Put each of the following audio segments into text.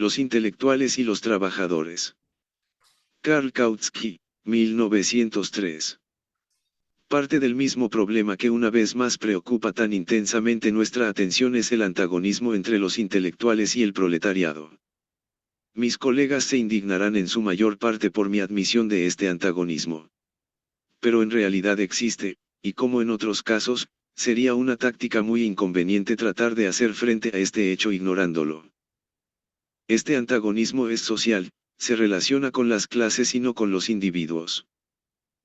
Los intelectuales y los trabajadores. Karl Kautsky, 1903. Parte del mismo problema que una vez más preocupa tan intensamente nuestra atención es el antagonismo entre los intelectuales y el proletariado. Mis colegas se indignarán en su mayor parte por mi admisión de este antagonismo. Pero en realidad existe, y como en otros casos, sería una táctica muy inconveniente tratar de hacer frente a este hecho ignorándolo. Este antagonismo es social, se relaciona con las clases y no con los individuos.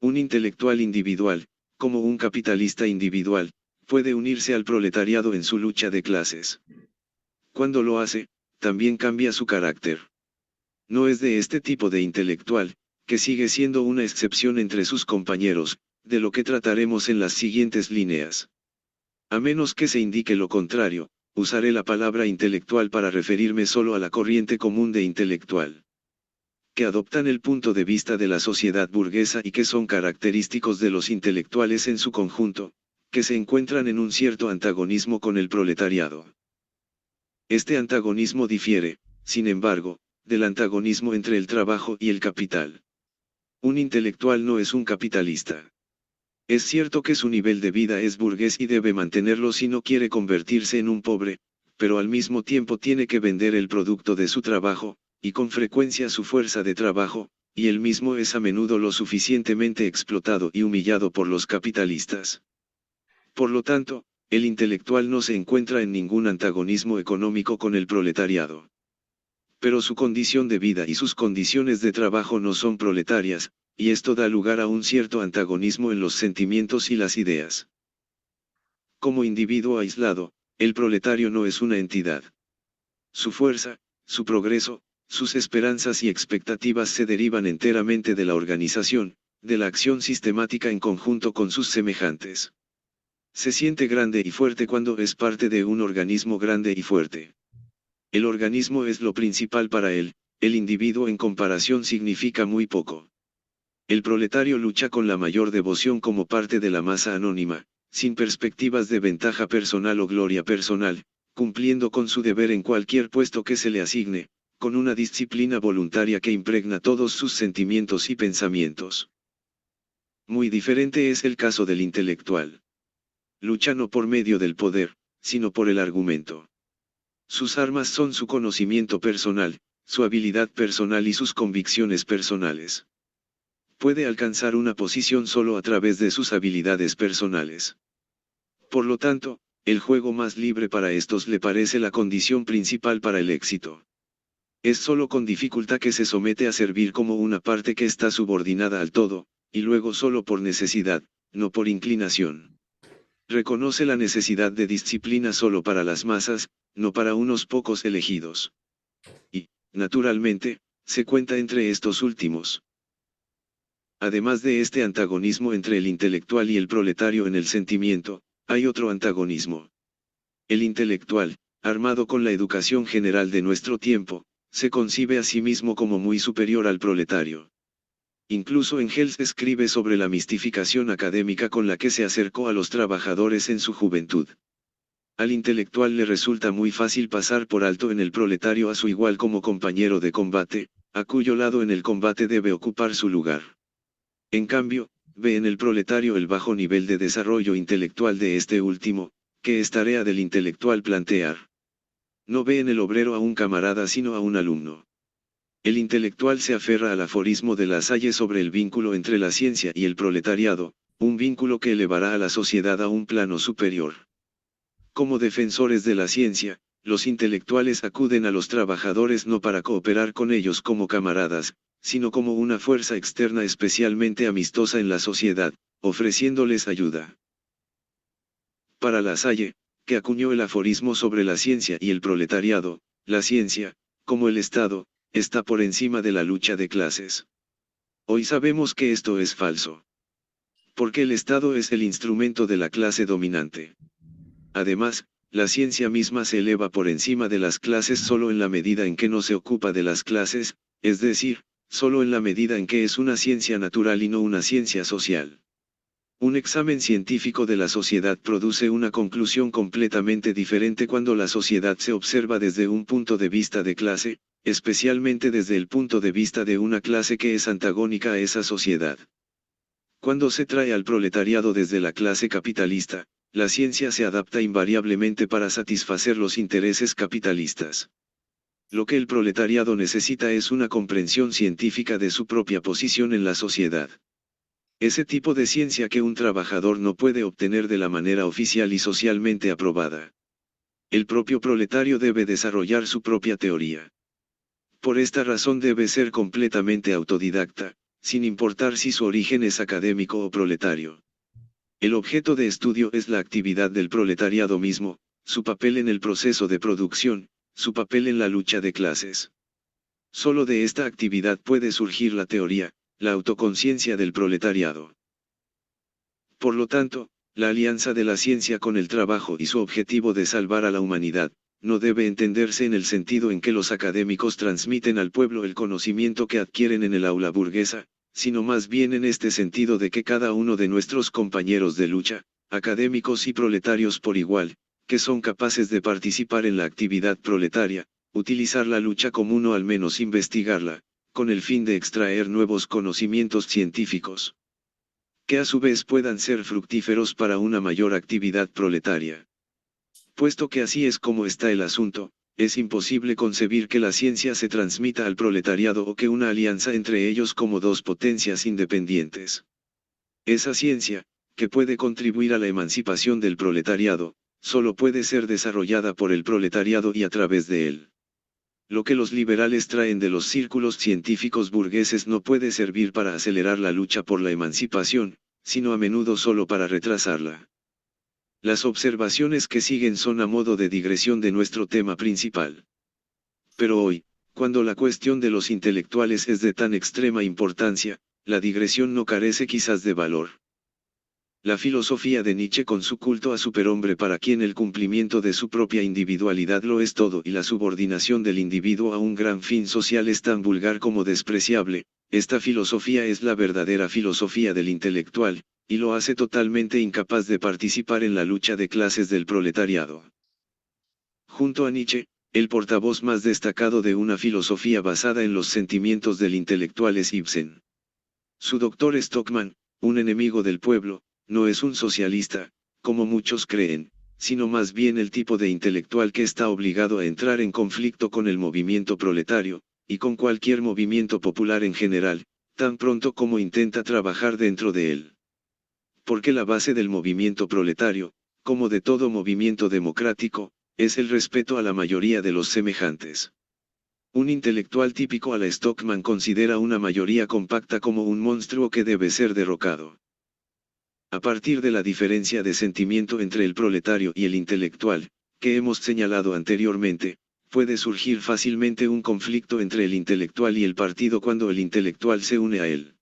Un intelectual individual, como un capitalista individual, puede unirse al proletariado en su lucha de clases. Cuando lo hace, también cambia su carácter. No es de este tipo de intelectual, que sigue siendo una excepción entre sus compañeros, de lo que trataremos en las siguientes líneas. A menos que se indique lo contrario, usaré la palabra intelectual para referirme solo a la corriente común de intelectual, que adoptan el punto de vista de la sociedad burguesa y que son característicos de los intelectuales en su conjunto, que se encuentran en un cierto antagonismo con el proletariado. Este antagonismo difiere, sin embargo, del antagonismo entre el trabajo y el capital. Un intelectual no es un capitalista. Es cierto que su nivel de vida es burgués y debe mantenerlo si no quiere convertirse en un pobre, pero al mismo tiempo tiene que vender el producto de su trabajo, y con frecuencia su fuerza de trabajo, y él mismo es a menudo lo suficientemente explotado y humillado por los capitalistas. Por lo tanto, el intelectual no se encuentra en ningún antagonismo económico con el proletariado. Pero su condición de vida y sus condiciones de trabajo no son proletarias, y esto da lugar a un cierto antagonismo en los sentimientos y las ideas. Como individuo aislado, el proletario no es una entidad. Su fuerza, su progreso, sus esperanzas y expectativas se derivan enteramente de la organización, de la acción sistemática en conjunto con sus semejantes. Se siente grande y fuerte cuando es parte de un organismo grande y fuerte. El organismo es lo principal para él, el individuo en comparación significa muy poco. El proletario lucha con la mayor devoción como parte de la masa anónima, sin perspectivas de ventaja personal o gloria personal, cumpliendo con su deber en cualquier puesto que se le asigne, con una disciplina voluntaria que impregna todos sus sentimientos y pensamientos. Muy diferente es el caso del intelectual. Lucha no por medio del poder, sino por el argumento. Sus armas son su conocimiento personal, su habilidad personal y sus convicciones personales. Puede alcanzar una posición solo a través de sus habilidades personales. Por lo tanto, el juego más libre para estos le parece la condición principal para el éxito. Es solo con dificultad que se somete a servir como una parte que está subordinada al todo, y luego solo por necesidad, no por inclinación. Reconoce la necesidad de disciplina solo para las masas, no para unos pocos elegidos. Y, naturalmente, se cuenta entre estos últimos. Además de este antagonismo entre el intelectual y el proletario en el sentimiento, hay otro antagonismo. El intelectual, armado con la educación general de nuestro tiempo, se concibe a sí mismo como muy superior al proletario. Incluso Engels escribe sobre la mistificación académica con la que se acercó a los trabajadores en su juventud. Al intelectual le resulta muy fácil pasar por alto en el proletario a su igual como compañero de combate, a cuyo lado en el combate debe ocupar su lugar. En cambio, ve en el proletario el bajo nivel de desarrollo intelectual de este último, que es tarea del intelectual plantear. No ve en el obrero a un camarada sino a un alumno. El intelectual se aferra al aforismo de La Salle sobre el vínculo entre la ciencia y el proletariado, un vínculo que elevará a la sociedad a un plano superior. Como defensores de la ciencia, los intelectuales acuden a los trabajadores no para cooperar con ellos como camaradas, sino como una fuerza externa especialmente amistosa en la sociedad, ofreciéndoles ayuda. Para La Salle, que acuñó el aforismo sobre la ciencia y el proletariado, la ciencia, como el Estado, está por encima de la lucha de clases. Hoy sabemos que esto es falso. Porque el Estado es el instrumento de la clase dominante. Además, la ciencia misma se eleva por encima de las clases solo en la medida en que no se ocupa de las clases, es decir, solo en la medida en que es una ciencia natural y no una ciencia social. Un examen científico de la sociedad produce una conclusión completamente diferente cuando la sociedad se observa desde un punto de vista de clase, especialmente desde el punto de vista de una clase que es antagónica a esa sociedad. Cuando se trae al proletariado desde la clase capitalista, la ciencia se adapta invariablemente para satisfacer los intereses capitalistas. Lo que el proletariado necesita es una comprensión científica de su propia posición en la sociedad. Ese tipo de ciencia que un trabajador no puede obtener de la manera oficial y socialmente aprobada. El propio proletario debe desarrollar su propia teoría. Por esta razón debe ser completamente autodidacta, sin importar si su origen es académico o proletario. El objeto de estudio es la actividad del proletariado mismo, su papel en el proceso de producción, su papel en la lucha de clases. Solo de esta actividad puede surgir la teoría, la autoconciencia del proletariado. Por lo tanto, la alianza de la ciencia con el trabajo y su objetivo de salvar a la humanidad, no debe entenderse en el sentido en que los académicos transmiten al pueblo el conocimiento que adquieren en el aula burguesa, sino más bien en este sentido de que cada uno de nuestros compañeros de lucha, académicos y proletarios por igual, que son capaces de participar en la actividad proletaria, utilizar la lucha común o al menos investigarla, con el fin de extraer nuevos conocimientos científicos, que a su vez puedan ser fructíferos para una mayor actividad proletaria. Puesto que así es como está el asunto, es imposible concebir que la ciencia se transmita al proletariado o que una alianza entre ellos como dos potencias independientes. Esa ciencia, que puede contribuir a la emancipación del proletariado, solo puede ser desarrollada por el proletariado y a través de él. Lo que los liberales traen de los círculos científicos burgueses no puede servir para acelerar la lucha por la emancipación, sino a menudo solo para retrasarla. Las observaciones que siguen son a modo de digresión de nuestro tema principal. Pero hoy, cuando la cuestión de los intelectuales es de tan extrema importancia, la digresión no carece quizás de valor. La filosofía de Nietzsche con su culto a superhombre para quien el cumplimiento de su propia individualidad lo es todo y la subordinación del individuo a un gran fin social es tan vulgar como despreciable, esta filosofía es la verdadera filosofía del intelectual, y lo hace totalmente incapaz de participar en la lucha de clases del proletariado. Junto a Nietzsche, el portavoz más destacado de una filosofía basada en los sentimientos del intelectual es Ibsen. Su doctor Stockman, un enemigo del pueblo, no es un socialista, como muchos creen, sino más bien el tipo de intelectual que está obligado a entrar en conflicto con el movimiento proletario, y con cualquier movimiento popular en general, tan pronto como intenta trabajar dentro de él. Porque la base del movimiento proletario, como de todo movimiento democrático, es el respeto a la mayoría de los semejantes. Un intelectual típico a la Stockman considera una mayoría compacta como un monstruo que debe ser derrocado. A partir de la diferencia de sentimiento entre el proletario y el intelectual, que hemos señalado anteriormente, puede surgir fácilmente un conflicto entre el intelectual y el partido cuando el intelectual se une a él.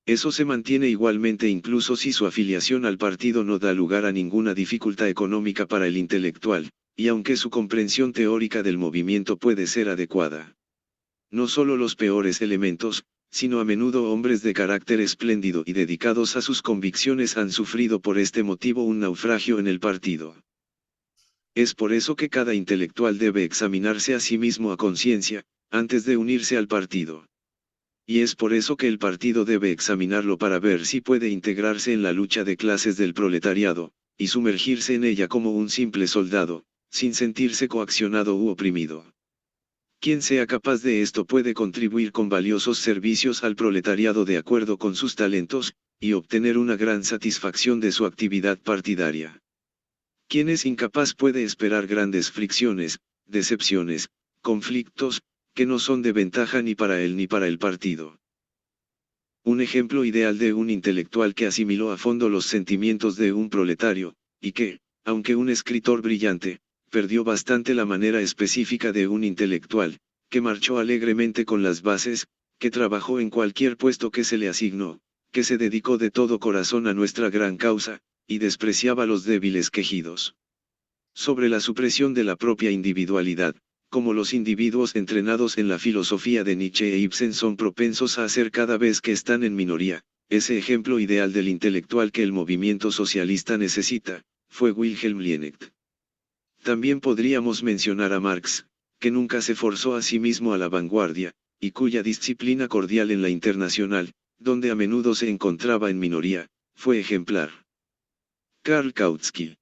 Eso se mantiene igualmente incluso si su afiliación al partido no da lugar a ninguna dificultad económica para el intelectual, y aunque su comprensión teórica del movimiento puede ser adecuada. No solo los peores elementos, sino a menudo hombres de carácter espléndido y dedicados a sus convicciones han sufrido por este motivo un naufragio en el partido. Es por eso que cada intelectual debe examinarse a sí mismo a conciencia, antes de unirse al partido. Y es por eso que el partido debe examinarlo para ver si puede integrarse en la lucha de clases del proletariado, y sumergirse en ella como un simple soldado, sin sentirse coaccionado u oprimido. Quien sea capaz de esto puede contribuir con valiosos servicios al proletariado de acuerdo con sus talentos, y obtener una gran satisfacción de su actividad partidaria. Quien es incapaz puede esperar grandes fricciones, decepciones, conflictos, que no son de ventaja ni para él ni para el partido. Un ejemplo ideal de un intelectual que asimiló a fondo los sentimientos de un proletario, y que, aunque un escritor brillante, perdió bastante la manera específica de un intelectual, que marchó alegremente con las bases, que trabajó en cualquier puesto que se le asignó, que se dedicó de todo corazón a nuestra gran causa, y despreciaba los débiles quejidos sobre la supresión de la propia individualidad. Como los individuos entrenados en la filosofía de Nietzsche e Ibsen son propensos a hacer cada vez que están en minoría, ese ejemplo ideal del intelectual que el movimiento socialista necesita, fue Wilhelm Liebknecht. También podríamos mencionar a Marx, que nunca se forzó a sí mismo a la vanguardia, y cuya disciplina cordial en la internacional, donde a menudo se encontraba en minoría, fue ejemplar. Karl Kautsky.